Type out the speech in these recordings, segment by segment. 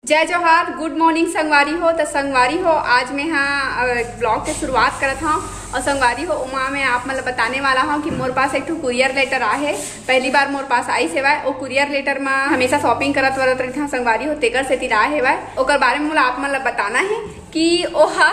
जय जोहार, good morning संगवारी हो। तो संगवारी हो आज मैं हाँ ब्लॉग के शुरुआत करत हूँ और संगवारी हो उमा में आप मतलब बताने वाला हूँ कि मोर पास एक ठो कुरियर लेटर आए। पहली बार मोर पास आई सेवा वो कुरियर लेटर में हमेशा शॉपिंग करत वरत रही था संगवारी हो तेकर से तिरा हेवा ओकर बारे में मोला आप मतलब बताना है कि ओहा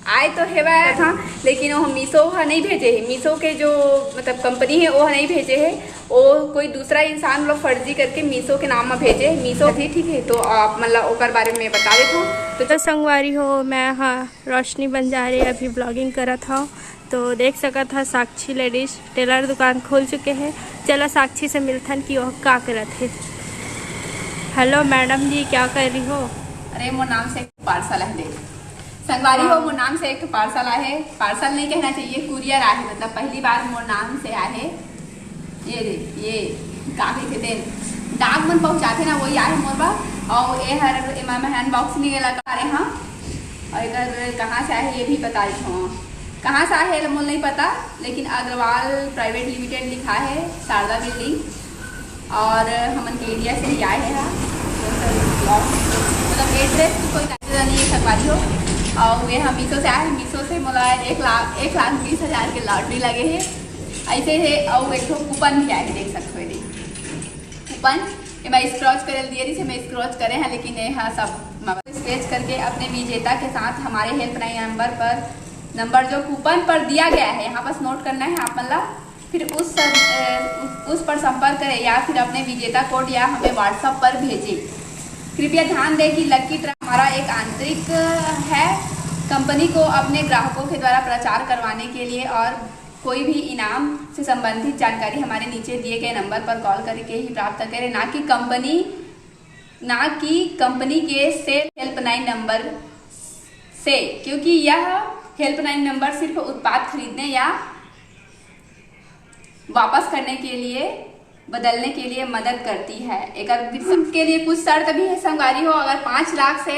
आए तो हेवा था, लेकिन वो मीशो नहीं भेजे है। मीशो के जो मतलब कंपनी है वो नहीं भेजे है, वो कोई दूसरा इंसान लोग फर्जी करके मीशो के नाम में भेजे। मीशो भी ठीक है तो आप मतलब ओकर बारे में बता देता हूँ। तो संगवारी हो मैं हाँ रोशनी बंजारे अभी ब्लॉगिंग करा था तो देख सका था साक्षी लेडीज टेलर दुकान खोल चुके हैं। चलो साक्षी से मिलथन कि वह क्या करत है। हेलो मैडम जी, क्या कर रही हो? अरे मोर नाम से पार्सल है संगवारी हो, मोर नाम से एक पार्सल आए। पार्सल नहीं कहना चाहिए, कुरियर आए, मतलब पहली बार मोर नाम से आए। ये काफी थे दिन डाक मन पहुँचाते ना वही आए मोर बा। और ये हर अनबॉक्सिंग लगा रहे हाँ। और इधर कहाँ से आए ये भी बता रही हूँ। कहाँ से आए मोल नहीं पता, लेकिन अग्रवाल प्राइवेट लिमिटेड लिखा है, शारदा बिल्डिंग। और हमन के एरिया से ही आए हैं। मतलब एड्रेस कोई नहीं है संगवारी हो। और वे हम मीशो से आए। मीशो से मोला 1,20,000 के लॉटरी लगे है ऐसे है। और एक कूपन भी आए देख सकते हो। कूपन ये मैं स्क्रॉच कर दिए रही से मैं स्क्रॉच करे हैं, लेकिन यहाँ सब स्क्रैच करके अपने विजेता के साथ हमारे हेल्पलाइन नंबर जो कूपन पर दिया गया है यहाँ बस नोट करना है आप मतलब। फिर उस पर संपर्क करें या फिर अपने विजेता कोड या हमें व्हाट्सएप पर भेजें। कृपया ध्यान दें कि लकी ड्रा हमारा एक आंतरिक है कंपनी को अपने ग्राहकों के द्वारा प्रचार करवाने के लिए, और कोई भी इनाम से संबंधित जानकारी हमारे नीचे दिए गए नंबर पर कॉल करके ही प्राप्त करें, ना कि कंपनी के सेल हेल्पलाइन नंबर से, क्योंकि यह हेल्पलाइन नंबर सिर्फ उत्पाद खरीदने या वापस करने के लिए बदलने के लिए मदद करती है। एक के लिए कुछ शर्त भी है संगवारी हो। अगर 5 लाख से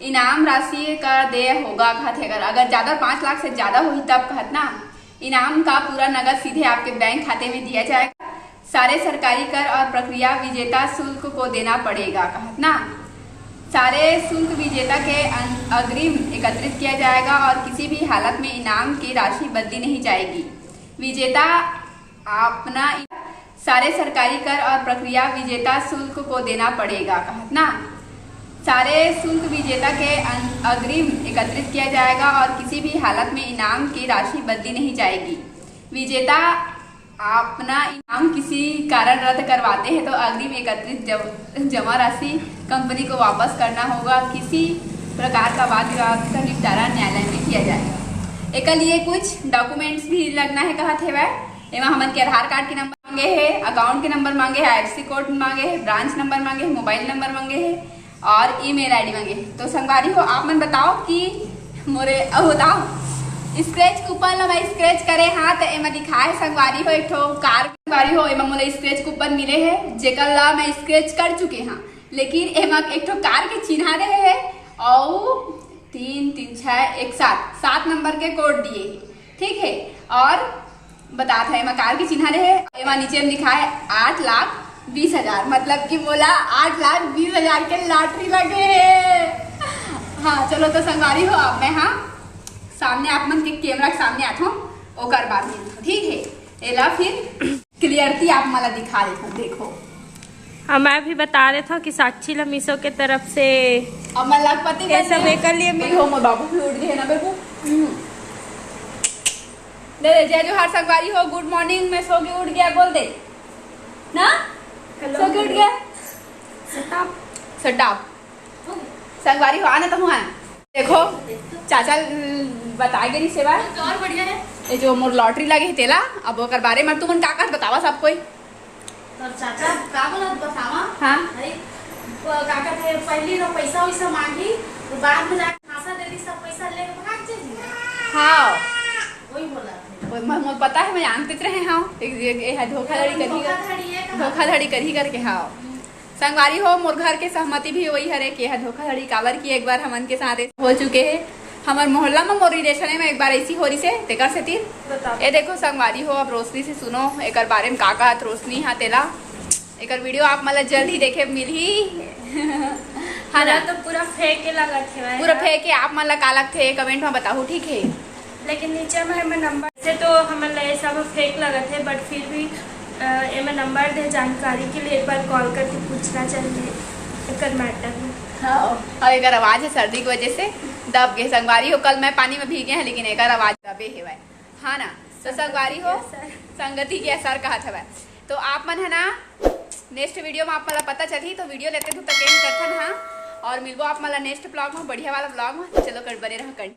इनाम राशि का देय होगा कहते, अगर ज्यादा 5 लाख से ज्यादा हुई तब कहत ना इनाम का पूरा नगद सीधे आपके बैंक खाते में दिया जाएगा। सारे सरकारी कर और प्रक्रिया विजेता शुल्क को देना पड़ेगा कहत ना। सारे शुल्क विजेता के अग्रिम एकत्रित किया जाएगा और किसी भी हालत में इनाम की राशि बदली नहीं जाएगी। विजेता अपना सारे सरकारी कर और प्रक्रिया विजेता शुल्क को देना पड़ेगा कहत ना। सारे शुल्क विजेता के अग्रिम एकत्रित किया जाएगा और किसी भी हालत में इनाम की राशि बदली नहीं जाएगी। विजेता अपना इनाम किसी कारण रद्द करवाते हैं तो अग्रिम एकत्रित जमा राशि कंपनी को वापस करना होगा। किसी प्रकार का वाद विवाद का निपटारा न्यायालय में किया जाएगा। एक लिए कुछ डॉक्यूमेंट्स भी लगना है कहत है वह। एवं हमन के आधार कार्ड के नंबर मांगे हैं, अकाउंट के नंबर मांगे हैं, IFSC कोड मांगे हैं, ब्रांच नंबर मांगे हैं, मोबाइल नंबर मांगे हैं और ईमेल आईडी मांगे हैं। तो संगवारी हो आप मन बताओ कि मोरे बताओ स्क्रैच कूपन ला मैं स्क्रैच करे हाँ तो एमा दिखाए संगवारी हो एक ठो कार संगवारी हो एमा मोला स्क्रैच कूपन मिले है जेकर ला मैं स्क्रैच कर चुके हाँ, लेकिन एमा एक ठो कार के चिन्हा रहे है और 3 3 6 1 7 नंबर के कोड दिए है, ठीक है। और बताता है कार के चिन्ह रहे एमा नीचे लिखा है 8,20,000, मतलब कि बोला 8,20,000 के लॉटरी लगे है। हाँ चलो तो संगवारी हो अब मैं हाँ सामने आप मन के कैमरा के सामने आता हूँ ओकर बाद में, ठीक है। एला फिर क्लियरिटी आप मला दिखा देता देखो। हाँ मैं भी बता रहा था कि साक्षी ला मीशो के तरफ से अब मैं लखपति सब कर लिए मेरी हो मोर बाबू भी उठ गए ना बेबू। जय जोहार संगवारी हो, गुड मॉर्निंग। मैं सो के उठ गया बोल दे ना। सो के उठ गया सटाप संगवारी हो आना तो हुआ देखो चाचा बता गई सेवा और बढ़िया है। ये जो मोर लॉटरी लगे है तेला अब ओकर बारे में तुमन का बतावा सब कोई। तो चाचा का बोला बतावा। हाँ अरे काका थे पहली रो पैसा वैसा मांगी तो बाद में जाके खासा दे दी सब पैसा लेके भाग जाएगी। हाँ वही बोला मुझे पता है मैं जानते रहे हाँ धोखाधड़ी करही करके हाँ संगवारी हो। मोर घर के सहमति भी वही हरे कि धोखाधड़ी काबर की एक बार हमन के साथ हो चुके हैं। हमार मोहल्ला में मोर रिलेशन में एक बार ऐसी हो रही से तेकर से तीर ये देखो संगवारी हो। अब रोशनी से सुनो एक बारे में काका रोशनी हाँ तेला एक वीडियो आप मतलब जल्द ही देखे मिली हाँ ना, तो पूरा फेक के लगा थे पूरा फेक है। आप मन ला का लगथे कमेंट में बताओ, ठीक है। लेकिन नीचे में हमें नंबर से तो हमें ये सब फेक लगा थे, बट फिर भी एमे नंबर दे जानकारी के लिए एक बार कॉल करके पूछना चाहिए एक मैटर में। हाँ, और एक आवाज है सर्दी की वजह से दब गए संगवारी हो। कल मैं पानी में भीगे हैं लेकिन एक आवाज दबे है भाई। हाँ ना, तो संगवारी हो संगति के असर कहा था। तो आप मन है ना नेक्स्ट वीडियो में आप मला पता चली तो वीडियो लेते तो एंड करथन। हाँ, और मिलबो आप मला नेक्स्ट ब्लॉग में, बढ़िया वाला ब्लॉग में। चलो कर बने रहो।